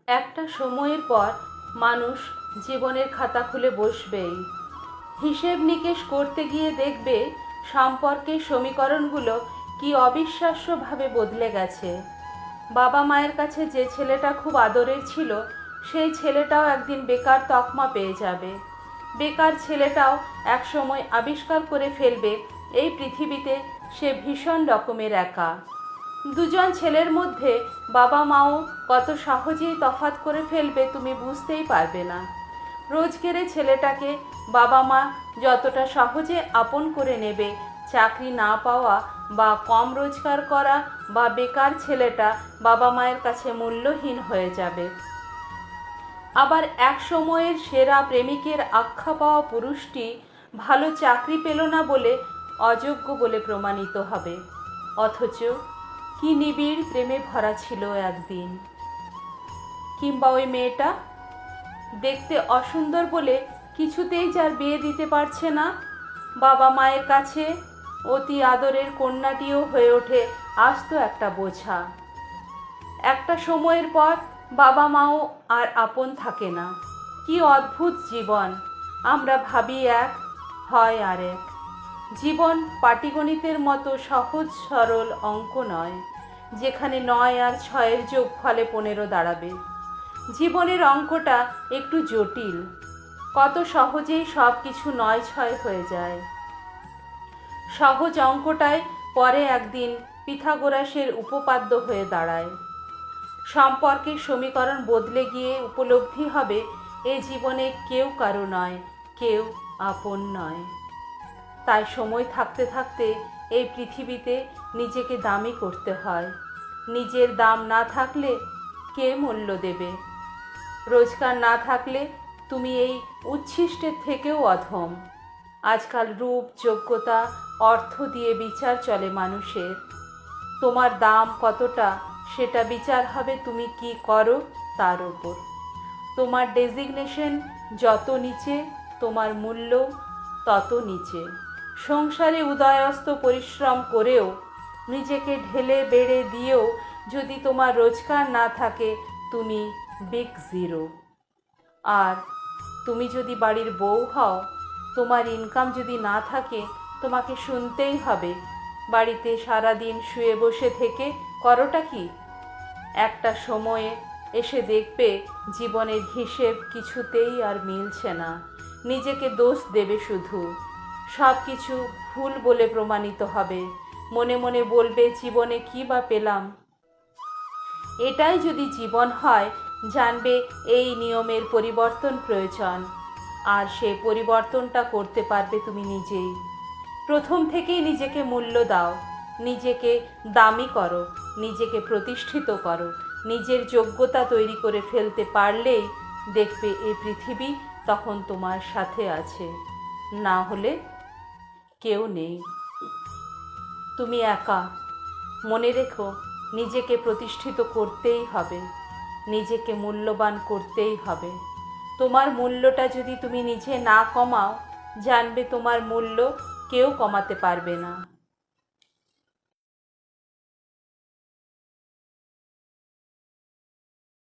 একটা সময়ের পর মানুষ জীবনের খাতা খুলে বসবেই। হিসেব নিকেশ করতে গিয়ে দেখবে সম্পর্কের সমীকরণগুলো কি অবিশ্বাস্যভাবে বদলে গেছে। বাবা মায়ের কাছে যে ছেলেটা খুব আদরের ছিল, সেই ছেলেটাও একদিন বেকার তকমা পেয়ে যাবে। বেকার ছেলেটাও একসময় আবিষ্কার করে ফেলবে এই পৃথিবীতে সে ভীষণ রকমের একা। দুজন ছেলের মধ্যে বাবা মাও কত সহজেই তফাৎ করে ফেলবে তুমি বুঝতেই পারবে না। রোজগেরে ছেলেটাকে বাবা মা যতটা সহজে আপন করে নেবে, চাকরি না পাওয়া বা কম রোজগার করা বা বেকার ছেলেটা বাবা মায়ের কাছে মূল্যহীন হয়ে যাবে। আবার এক সময়ের সেরা প্রেমিকের আখ্যা পাওয়া পুরুষটি ভালো চাকরি পেল না বলে অযোগ্য বলে প্রমাণিত হবে। অথচ কি নিবিড় প্রেমে ভরা ছিল একদিন। কিংবা ওই মেয়েটা দেখতে অসুন্দর বলে কিছুতেই যার বিয়ে দিতে পারছে না, বাবা মায়ের কাছে অতি আদরের কন্যাটিও হয়ে ওঠে আস্ত একটা বোঝা। একটা সময়ের পর বাবা মাও আর আপন থাকে না। কি অদ্ভুত জীবন! আমরা ভাবি এক, হয় আর এক। জীবন পাটিগণিতের মতো সহজ সরল অঙ্ক নয়, যেখানে 9 আর 6-এর যোগফলে 15 দাঁড়াবে। জীবনের অঙ্কটা একটু জটিল। কত সহজেই সব কিছু 9-6 হয়ে যায়। সহজ অঙ্কটাই পরে একদিন পিথাগোরাসের উপপাদ্য হয়ে দাঁড়ায়। সম্পর্কের সমীকরণ বদলে গিয়ে উপলব্ধি হবে এ জীবনে কেউ কারো নয়, কেউ আপন নয়। তাই সময় থাকতে থাকতে এই পৃথিবীতে নিজেকে দামি করতে হয়। নিজের দাম না থাকলে কে মূল্য দেবে? রোজগার না থাকলে তুমি এই উচ্ছিষ্টের থেকেও অধম। আজকাল রূপ, যোগ্যতা, অর্থ দিয়ে বিচার চলে মানুষের। তোমার দাম কতটা সেটা বিচার হবে তুমি কি করো তার ওপর। তোমার ডেজিগনেশন যত নিচে, তোমার মূল্য তত নিচে। সংসারে উদয়স্ত পরিশ্রম করেও, নিজেকে ঢেলে বেড়ে দিয়েও যদি তোমার রোজগার না থাকে, তুমি বিগ জিরো। আর তুমি যদি বাড়ির বউ হও, তোমার ইনকাম যদি না থাকে, তোমাকে শুনতেই হবে বাড়িতে সারাদিন শুয়ে বসে থেকে করোটা কি। একটা সময়ে এসে দেখবে জীবনের হিসেব কিছুতেই আর মিলছে না। নিজেকে দোষ দেবে শুধু। সব কিছু ভুল বলে প্রমাণিত হবে। মনে মনে বলবে জীবনে কী বা পেলাম। এটাই যদি জীবন হয়, জানবে এই নিয়মের পরিবর্তন প্রয়োজন। আর সেই পরিবর্তনটা করতে পারবে তুমি নিজেই। প্রথম থেকেই নিজেকে মূল্য দাও, নিজেকে দামি করো, নিজেকে প্রতিষ্ঠিত করো। নিজের যোগ্যতা তৈরি করে ফেলতে পারলেই দেখবে এই পৃথিবী তখন তোমার সাথে আছে। না হলে কেউ নেই, তুমি একা। মনে রেখো, নিজেকে প্রতিষ্ঠিত করতেই হবে, নিজেকে মূল্যবান করতেই হবে। তোমার মূল্যটা যদি তুমি নিজে না কমাও, জানবে তোমার মূল্য কেউ কমাতে পারবে না।